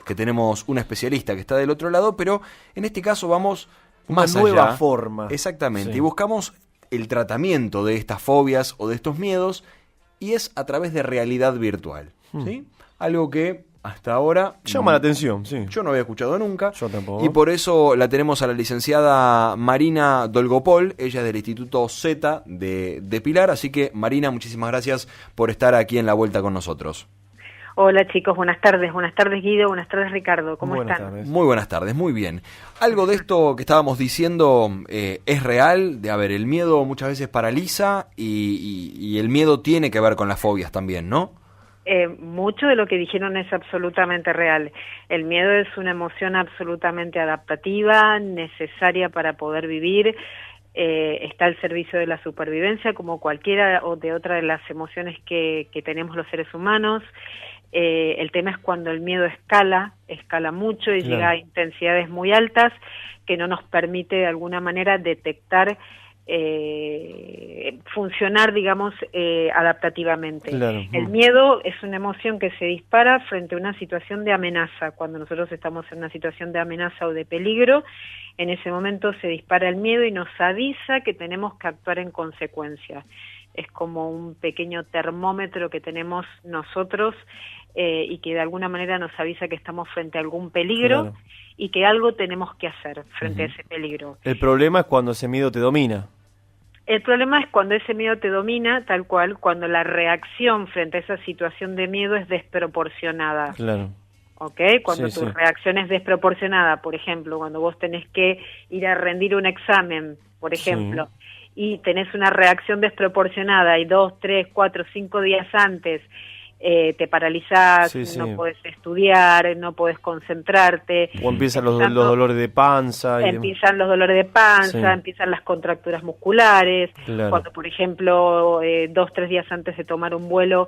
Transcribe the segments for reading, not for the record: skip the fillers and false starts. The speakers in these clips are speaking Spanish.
que tenemos un especialista que está del otro lado, pero en este caso vamos más una nueva allá. forma. Exactamente, Sí. y buscamos el tratamiento de estas fobias o de estos miedos, y es a través de realidad virtual, ¿sí? Algo que hasta ahora Llama la atención, sí. yo no había escuchado nunca. Yo tampoco. Y por eso la tenemos a la licenciada Marina Dolgopol, ella es del Instituto Z de Pilar. Así que, Marina, muchísimas gracias por estar aquí en La Vuelta con nosotros. Hola chicos, buenas tardes Guido, buenas tardes Ricardo, ¿cómo Buenas están? tardes. Muy buenas tardes, muy bien. Algo de esto que estábamos diciendo es real, de a ver, el miedo muchas veces paraliza y el miedo tiene que ver con las fobias también, ¿no? Mucho de lo que dijeron es absolutamente real. El miedo es una emoción absolutamente adaptativa, necesaria para poder vivir. Está al servicio de la supervivencia, como cualquiera o de otra de las emociones que tenemos los seres humanos. El tema es cuando el miedo escala mucho y llega a intensidades muy altas que no nos permite de alguna manera detectar, funcionar, digamos, adaptativamente. Claro. El miedo es una emoción que se dispara frente a una situación de amenaza. Cuando nosotros estamos en una situación de amenaza o de peligro, en ese momento se dispara el miedo y nos avisa que tenemos que actuar en consecuencia. Es como un pequeño termómetro que tenemos nosotros y que de alguna manera nos avisa que estamos frente a algún peligro y que algo tenemos que hacer frente a ese peligro. El problema es cuando ese miedo te domina. El problema es cuando ese miedo te domina, tal cual, cuando la reacción frente a esa situación de miedo es desproporcionada. Claro. ¿Ok? Cuando Sí, tu sí. reacción es desproporcionada, por ejemplo, cuando vos tenés que ir a rendir un examen, por ejemplo, y tenés una reacción desproporcionada y 2, 3, 4, 5 días antes te paralizás, no podés estudiar, no podés concentrarte. O empiezan los dolores de panza. Empiezan los dolores de panza, empiezan las contracturas musculares. Claro. Cuando, por ejemplo, 2, 3 días antes de tomar un vuelo,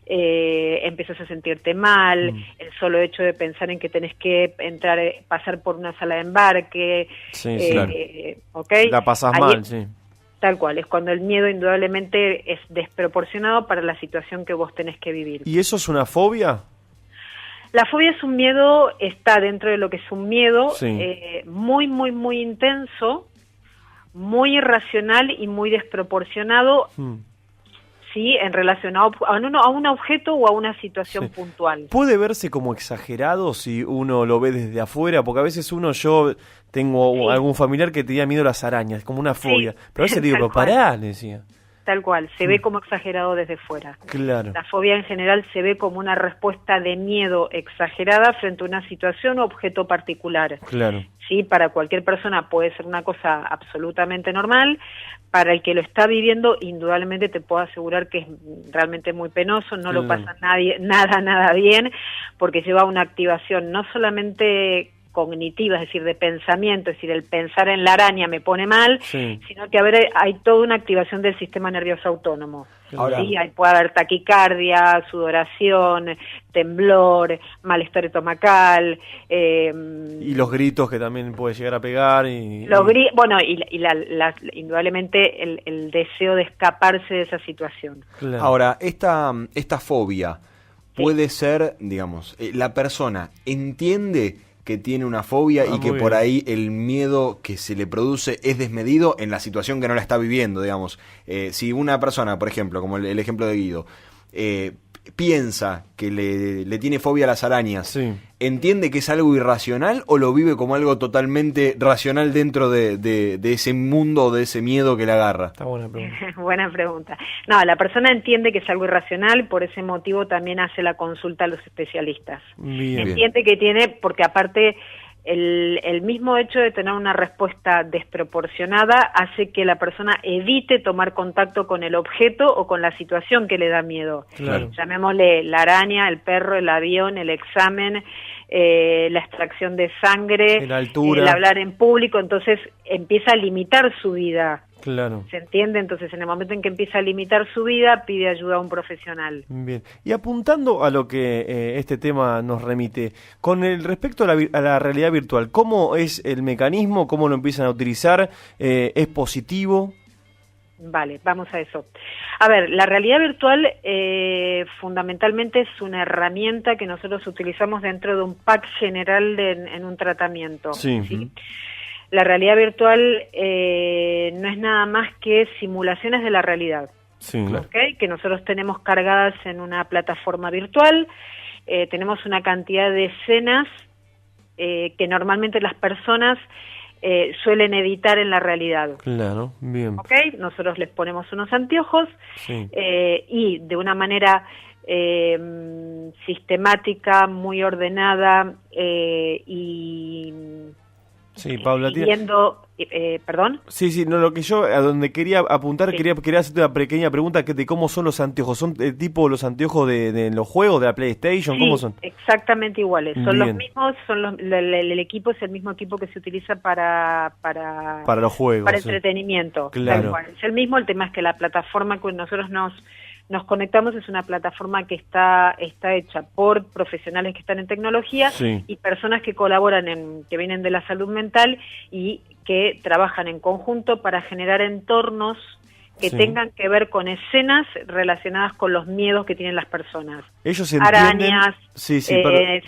empiezas a sentirte mal, el solo hecho de pensar en que tenés que entrar, pasar por una sala de embarque, claro. ¿okay? La pasás Ahí, mal, sí. Tal cual, es cuando el miedo indudablemente es desproporcionado para la situación que vos tenés que vivir. ¿Y eso es una fobia? La fobia es un miedo, está dentro de lo que es un miedo muy, muy, muy intenso, muy irracional y muy desproporcionado, sí, en relación a un objeto o a una situación puntual. ¿Puede verse como exagerado si uno lo ve desde afuera? Porque a veces yo tengo algún familiar que tenía miedo a las arañas, como una fobia. Pero a veces le digo, pero pará, le decía. Tal cual, se ve como exagerado desde fuera. Claro. La fobia en general se ve como una respuesta de miedo exagerada frente a una situación o objeto particular. Claro. Sí, para cualquier persona puede ser una cosa absolutamente normal, para el que lo está viviendo, indudablemente te puedo asegurar que es realmente muy penoso, no lo pasa nada bien, porque lleva una activación no solamente cognitiva, es decir, de pensamiento, es decir, el pensar en la araña me pone mal, sino que hay toda una activación del sistema nervioso autónomo. Ahora, Sí, puede haber taquicardia, sudoración, temblor, malestar estomacal. Y los gritos que también puede llegar a pegar. Indudablemente el deseo de escaparse de esa situación. Claro. Ahora, esta fobia puede ser, digamos, la persona entiende que tiene una fobia y que por ahí el miedo que se le produce es desmedido en la situación que no la está viviendo, digamos. Si una persona, por ejemplo, como el ejemplo de Guido, piensa que le tiene fobia a las arañas, ¿entiende que es algo irracional o lo vive como algo totalmente racional dentro de ese mundo, de ese miedo que le agarra? Está buena pregunta. Buena pregunta. No, la persona entiende que es algo irracional, por ese motivo también hace la consulta a los especialistas. Entiende que tiene, porque aparte el mismo hecho de tener una respuesta desproporcionada hace que la persona evite tomar contacto con el objeto o con la situación que le da miedo. Claro. Llamémosle la araña, el perro, el avión, el examen, la extracción de sangre, la altura, el hablar en público, entonces empieza a limitar su vida. Claro. ¿Se entiende? Entonces, en el momento en que empieza a limitar su vida, pide ayuda a un profesional. Bien. Y apuntando a lo que este tema nos remite, con el respecto a la realidad virtual, ¿cómo es el mecanismo? ¿Cómo lo empiezan a utilizar? ¿Es positivo? Vale, vamos a eso. A ver, la realidad virtual fundamentalmente es una herramienta que nosotros utilizamos dentro de un pack general en un tratamiento. Sí. ¿Sí? La realidad virtual no es nada más que simulaciones de la realidad. Sí. ¿Okay? Que nosotros tenemos cargadas en una plataforma virtual, tenemos una cantidad de escenas que normalmente las personas suelen editar en la realidad. Claro, bien. ¿Okay? Nosotros les ponemos unos anteojos Sí. Y de una manera sistemática, muy ordenada y Sí, paulatina. siguiendo, ¿perdón? Sí, no, lo que yo, a donde quería apuntar, Sí. quería hacerte una pequeña pregunta de cómo son los anteojos. ¿Son tipo los anteojos de los juegos, de la PlayStation? Sí, ¿Cómo son? exactamente iguales. Son los Bien. mismos, el equipo es el mismo equipo que se utiliza para Para los juegos. para sí. entretenimiento. Claro. Tal cual. Es el mismo, el tema es que la plataforma que nosotros nos conectamos es una plataforma que está hecha por profesionales que están en tecnología Sí. y personas que colaboran que vienen de la salud mental y que trabajan en conjunto para generar entornos que Sí. tengan que ver con escenas relacionadas con los miedos que tienen las personas. Ellos entienden... Arañas, Sí, perdón.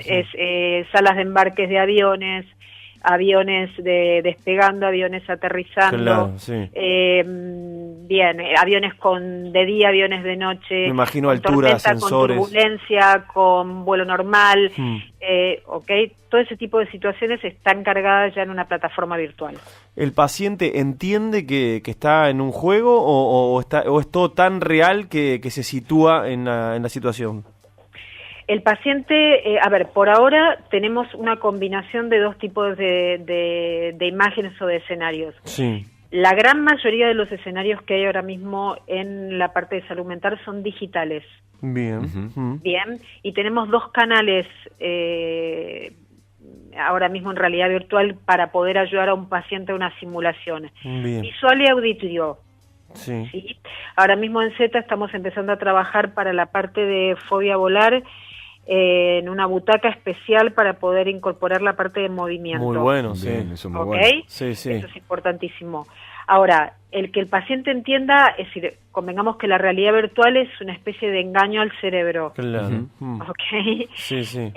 salas de embarques de aviones despegando, aviones aterrizando, Claro, sí. aviones de día, aviones de noche, Me imagino con altura, tormenta, sensores. con turbulencia, con vuelo normal, Hmm. todo ese tipo de situaciones están cargadas ya en una plataforma virtual. ¿El paciente entiende que está en un juego o es todo tan real que se sitúa en la situación? El paciente, por ahora tenemos una combinación de dos tipos de imágenes o de escenarios. Sí. La gran mayoría de los escenarios que hay ahora mismo en la parte de salud mental son digitales. Bien. Ujú. Bien, y tenemos dos canales ahora mismo en realidad virtual para poder ayudar a un paciente a una simulación. Bien. Visual y auditivo. Sí. ¿Sí? Ahora mismo en Z estamos empezando a trabajar para la parte de fobia volar en una butaca especial para poder incorporar la parte de movimiento. Muy bueno, sí. Bien, eso es muy ¿Ok? bueno. Sí, sí. Eso es importantísimo. Ahora, el que el paciente entienda, es decir, convengamos que la realidad virtual es una especie de engaño al cerebro. Claro. Ujú. ¿Ok? Sí, sí.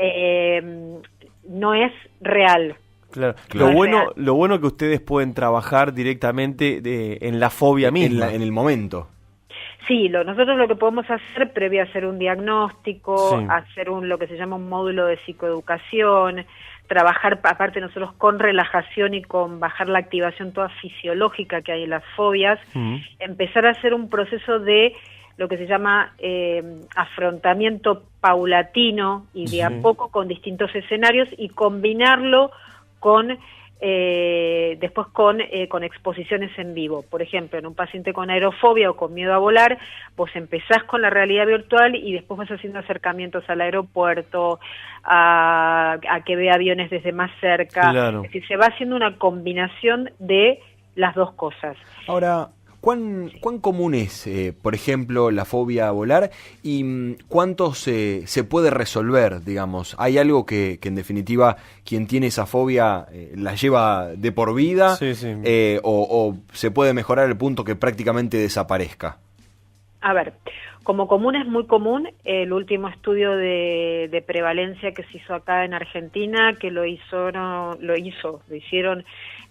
No es real. Claro. Claro. Lo bueno que ustedes pueden trabajar directamente en la fobia misma. En el momento. Sí, nosotros lo que podemos hacer, previo a hacer un diagnóstico, Sí. hacer lo que se llama un módulo de psicoeducación, trabajar aparte nosotros con relajación y con bajar la activación toda fisiológica que hay en las fobias, empezar a hacer un proceso de lo que se llama afrontamiento paulatino y de a Sí. poco con distintos escenarios y combinarlo con después con exposiciones en vivo. Por ejemplo, en un paciente con aerofobia o con miedo a volar, vos empezás con la realidad virtual y después vas haciendo acercamientos al aeropuerto, a que vea aviones desde más cerca. Claro. Es decir, se va haciendo una combinación de las dos cosas. Ahora, ¿cuán común es, por ejemplo, la fobia a volar y cuánto se puede resolver, digamos? ¿Hay algo que en definitiva quien tiene esa fobia la lleva de por vida? Sí, sí. O se puede mejorar al punto que prácticamente desaparezca? A ver, como común es muy común, el último estudio de prevalencia que se hizo acá en Argentina, que lo hicieron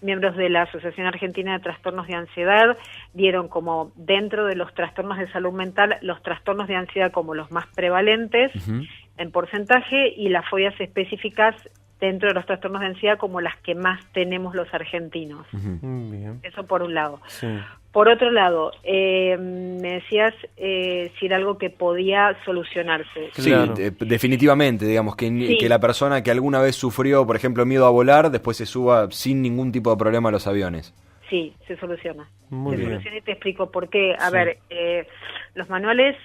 miembros de la Asociación Argentina de Trastornos de Ansiedad, dieron como dentro de los trastornos de salud mental, los trastornos de ansiedad como los más prevalentes Ujú. en porcentaje y las fobias específicas dentro de los trastornos de ansiedad como las que más tenemos los argentinos. Ujú. Bien. Eso por un lado. Sí. Por otro lado, me decías si era algo que podía solucionarse. Sí, Claro. definitivamente, digamos, Sí. que la persona que alguna vez sufrió, por ejemplo, miedo a volar, después se suba sin ningún tipo de problema a los aviones. Sí, se soluciona. Muy Se bien. soluciona y te explico por qué. A Sí. ver, los manuales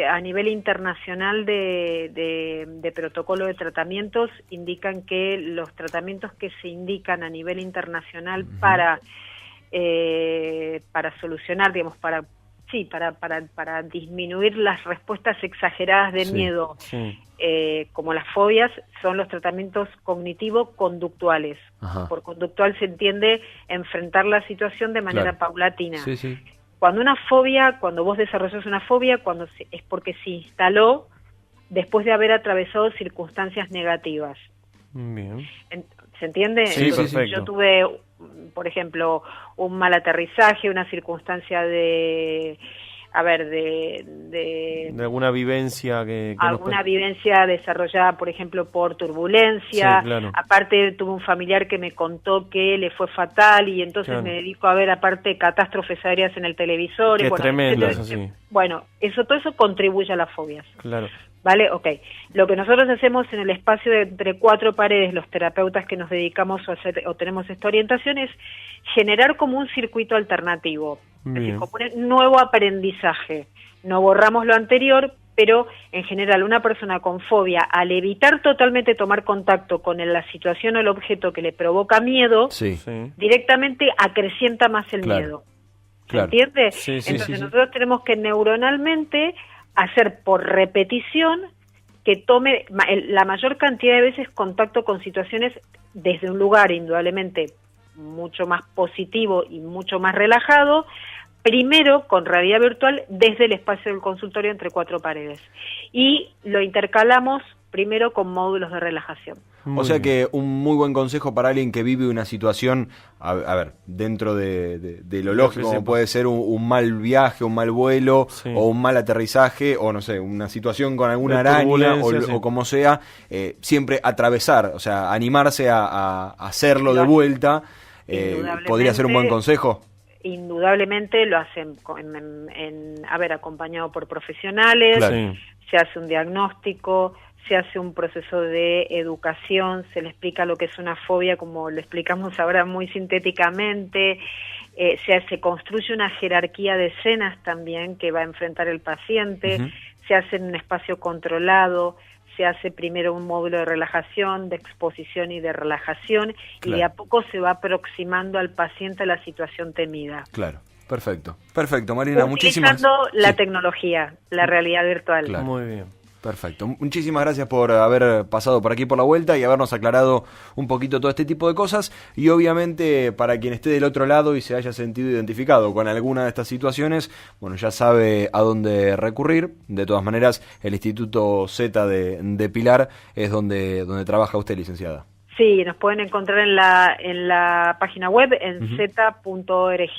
a nivel internacional de protocolo de tratamientos indican que los tratamientos que se indican a nivel internacional para solucionar, digamos, para disminuir las respuestas exageradas de Sí, miedo, sí. como las fobias, son los tratamientos cognitivo-conductuales. Ajá. Por conductual se entiende enfrentar la situación de manera Claro. paulatina. Sí, sí. Cuando vos desarrollas una fobia, es porque se instaló después de haber atravesado circunstancias negativas. Bien. ¿Se entiende? Sí, perfecto. Yo tuve, por ejemplo, un mal aterrizaje, una circunstancia de alguna vivencia vivencia desarrollada, por ejemplo, por turbulencia. Sí, claro. Aparte tuve un familiar que me contó que le fue fatal y entonces me dedico a ver aparte catástrofes aéreas en el televisor. Que Y es tremendo eso, sí. Bueno, todo eso contribuye a las fobias. Claro. ¿Vale? Ok. Lo que nosotros hacemos en el espacio de entre cuatro paredes, los terapeutas que nos dedicamos o tenemos esta orientación, es generar como un circuito alternativo. Es decir, como un nuevo aprendizaje. No borramos lo anterior, pero en general una persona con fobia, al evitar totalmente tomar contacto con la situación o el objeto que le provoca miedo, directamente acrecienta más el miedo. ¿Se entiende? Sí, Entonces nosotros tenemos que neuronalmente hacer por repetición que tome la mayor cantidad de veces contacto con situaciones desde un lugar indudablemente mucho más positivo y mucho más relajado, primero con realidad virtual desde el espacio del consultorio entre cuatro paredes. Y lo intercalamos primero con módulos de relajación. O sea que un muy buen consejo para alguien que vive una situación, a ver, dentro de lo lógico, como puede ser un mal viaje, un mal vuelo, o un mal aterrizaje, o no sé, una situación con alguna araña, o como sea, siempre atravesar, o sea, animarse a hacerlo de vuelta, ¿podría ser un buen consejo? Indudablemente lo hacen acompañado por profesionales, se hace un diagnóstico, se hace un proceso de educación, se le explica lo que es una fobia, como lo explicamos ahora muy sintéticamente, se construye una jerarquía de escenas también que va a enfrentar el paciente, se hace en un espacio controlado, se hace primero un módulo de relajación, de exposición y de relajación, y de a poco se va aproximando al paciente a la situación temida. Claro, perfecto, Marina, muchísimas gracias. Utilizando la tecnología, la realidad virtual. Claro. Muy bien. Perfecto. Muchísimas gracias por haber pasado por aquí por la vuelta y habernos aclarado un poquito todo este tipo de cosas. Y obviamente para quien esté del otro lado y se haya sentido identificado con alguna de estas situaciones, bueno, ya sabe a dónde recurrir. De todas maneras, el Instituto Z de Pilar es donde trabaja usted, licenciada. Sí, nos pueden encontrar en la página web, en z.org.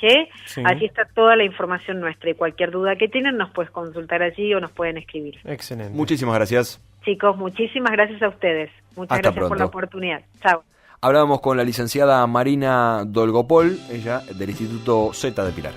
Allí está toda la información nuestra y cualquier duda que tienen nos puedes consultar allí o nos pueden escribir. Excelente. Muchísimas gracias. Chicos, muchísimas gracias a ustedes. Muchas gracias por la oportunidad. Chao. Hablábamos con la licenciada Marina Dolgopol, ella del Instituto Z de Pilar.